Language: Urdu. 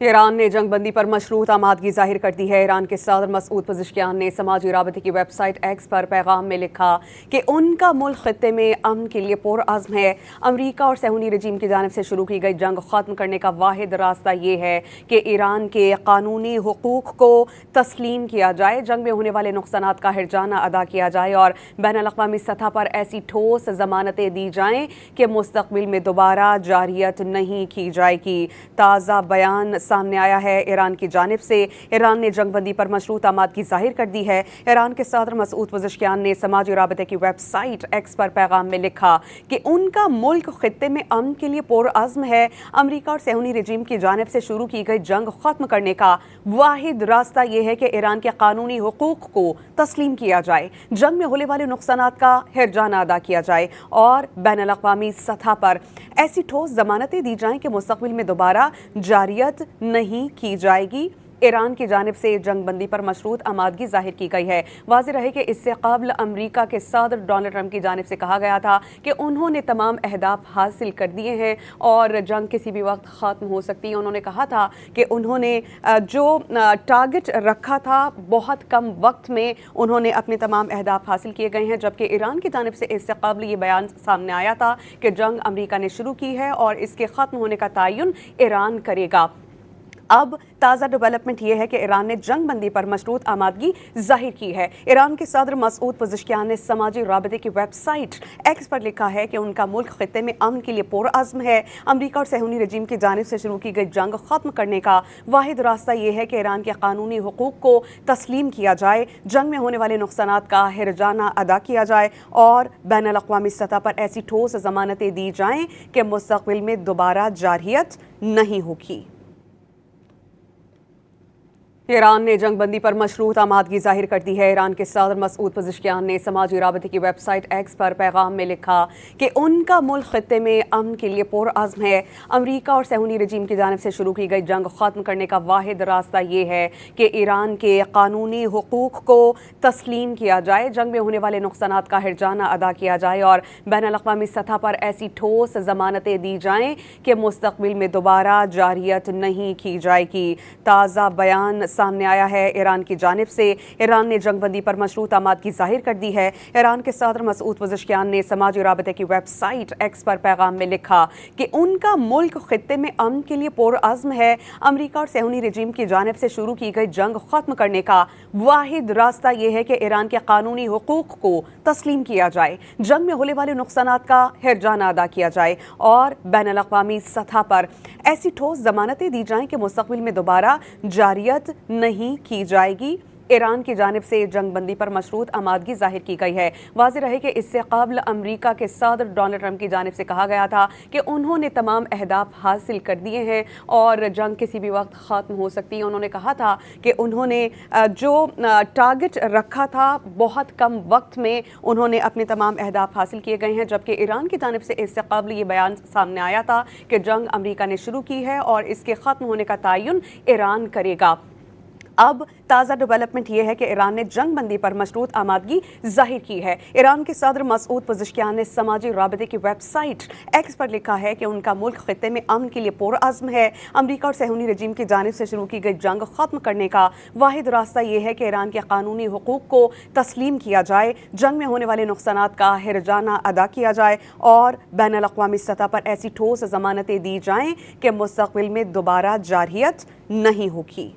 ایران نے جنگ بندی پر مشروط آمادگی ظاہر کر دی ہے۔ ایران کے صدر مسعود پزشکیان نے سماجی رابطے کی ویب سائٹ ایکس پر پیغام میں لکھا کہ ان کا ملک خطے میں امن کے لیے پرعزم ہے۔ امریکہ اور صہیونی رجیم کی جانب سے شروع کی گئی جنگ ختم کرنے کا واحد راستہ یہ ہے کہ ایران کے قانونی حقوق کو تسلیم کیا جائے، جنگ میں ہونے والے نقصانات کا ہرجانہ ادا کیا جائے اور بین الاقوامی سطح پر ایسی ٹھوس ضمانتیں دی جائیں کہ مستقبل میں دوبارہ جارحیت نہیں کی جائے گی۔ تازہ بیان سامنے آیا ہے ایران کی جانب سے۔ ایران نے جنگ بندی پر مشروط آمادگی ظاہر کر دی ہے۔ ایران کے صدر مسعود پزشکیان نے سماجی رابطے کی ویب سائٹ ایکس پر پیغام میں لکھا کہ ان کا ملک خطے میں امن کے لیے پرعزم ہے۔ امریکہ اور صہیونی رجیم کی جانب سے شروع کی گئی جنگ ختم کرنے کا واحد راستہ یہ ہے کہ ایران کے قانونی حقوق کو تسلیم کیا جائے، جنگ میں ہونے والے نقصانات کا ہرجانہ ادا کیا جائے اور بین الاقوامی سطح پر ایسی ٹھوس ضمانتیں دی جائیں کہ مستقبل میں دوبارہ جارحیت نہیں کی جائے گی۔ ایران کی جانب سے جنگ بندی پر مشروط آمادگی ظاہر کی گئی ہے۔ واضح رہے کہ اس سے قبل امریکہ کے صدر ڈونلڈ ٹرمپ کی جانب سے کہا گیا تھا کہ انہوں نے تمام اہداف حاصل کر دیے ہیں اور جنگ کسی بھی وقت ختم ہو سکتی ہے۔ انہوں نے کہا تھا کہ انہوں نے جو ٹارگٹ رکھا تھا بہت کم وقت میں انہوں نے اپنے تمام اہداف حاصل کیے گئے ہیں، جبکہ ایران کی جانب سے اس سے قبل یہ بیان سامنے آیا تھا کہ جنگ امریکہ نے شروع کی ہے اور اس کے ختم ہونے کا تعین ایران کرے گا۔ اب تازہ ڈیولپمنٹ یہ ہے کہ ایران نے جنگ بندی پر مشروط آمادگی ظاہر کی ہے۔ ایران کے صدر مسعود پزشکیان نے سماجی رابطے کی ویب سائٹ ایکس پر لکھا ہے کہ ان کا ملک خطے میں امن کے لیے پرعزم ہے۔ امریکہ اور صہیونی رجیم کی جانب سے شروع کی گئی جنگ ختم کرنے کا واحد راستہ یہ ہے کہ ایران کے قانونی حقوق کو تسلیم کیا جائے، جنگ میں ہونے والے نقصانات کا ہرجانہ ادا کیا جائے اور بین الاقوامی سطح پر ایسی ٹھوس ضمانتیں دی جائیں کہ مستقبل میں دوبارہ جارحیت نہیں ہوگی۔ ایران نے جنگ بندی پر مشروط آمادگی ظاہر کر دی ہے۔ ایران کے صدر مسعود پزشکیان نے سماجی رابطے کی ویب سائٹ ایکس پر پیغام میں لکھا کہ ان کا ملک خطے میں امن کے لیے پرعزم ہے۔ امریکہ اور صہیونی رجیم کی جانب سے شروع کی گئی جنگ ختم کرنے کا واحد راستہ یہ ہے کہ ایران کے قانونی حقوق کو تسلیم کیا جائے، جنگ میں ہونے والے نقصانات کا ہرجانہ ادا کیا جائے اور بین الاقوامی سطح پر ایسی ٹھوس ضمانتیں دی جائیں کہ مستقبل میں دوبارہ جارحیت نہیں کی جائے گی۔ تازہ بیان سامنے آیا ہے ایران کی جانب سے۔ ایران نے جنگ بندی پر مشروط آمادگی ظاہر کر دی ہے۔ ایران کے صدر مسعود پزشکیان نے سماجی رابطے کی ویب سائٹ ایکس پر پیغام میں لکھا کہ ان کا ملک خطے میں امن کے لیے پرعزم ہے۔ امریکہ اور صہیونی رجیم کی جانب سے شروع کی گئی جنگ ختم کرنے کا واحد راستہ یہ ہے کہ ایران کے قانونی حقوق کو تسلیم کیا جائے، جنگ میں ہونے والے نقصانات کا ہرجانہ ادا کیا جائے اور بین الاقوامی سطح پر ایسی ٹھوس ضمانتیں دی جائیں کہ مستقبل میں دوبارہ جارحیت نہیں کی جائے گی۔ ایران کی جانب سے جنگ بندی پر مشروط آمادگی ظاہر کی گئی ہے۔ واضح رہے کہ اس سے قبل امریکہ کے صدر ڈونلڈ ٹرمپ کی جانب سے کہا گیا تھا کہ انہوں نے تمام اہداف حاصل کر دیے ہیں اور جنگ کسی بھی وقت ختم ہو سکتی ہے۔ انہوں نے کہا تھا کہ انہوں نے جو ٹارگٹ رکھا تھا بہت کم وقت میں انہوں نے اپنے تمام اہداف حاصل کیے گئے ہیں، جبکہ ایران کی جانب سے اس سے قبل یہ بیان سامنے آیا تھا کہ جنگ امریکہ نے شروع کی ہے اور اس کے ختم ہونے کا تعین ایران کرے گا۔ اب تازہ ڈیولپمنٹ یہ ہے کہ ایران نے جنگ بندی پر مشروط آمادگی ظاہر کی ہے۔ ایران کے صدر مسعود پزشکیان نے سماجی رابطے کی ویب سائٹ ایکس پر لکھا ہے کہ ان کا ملک خطے میں امن کے لیے پرعزم ہے۔ امریکہ اور صہیونی رجیم کی جانب سے شروع کی گئی جنگ ختم کرنے کا واحد راستہ یہ ہے کہ ایران کے قانونی حقوق کو تسلیم کیا جائے، جنگ میں ہونے والے نقصانات کا ہرجانہ ادا کیا جائے اور بین الاقوامی سطح پر ایسی ٹھوس ضمانتیں دی جائیں کہ مستقبل میں دوبارہ جارحیت نہیں ہوگی۔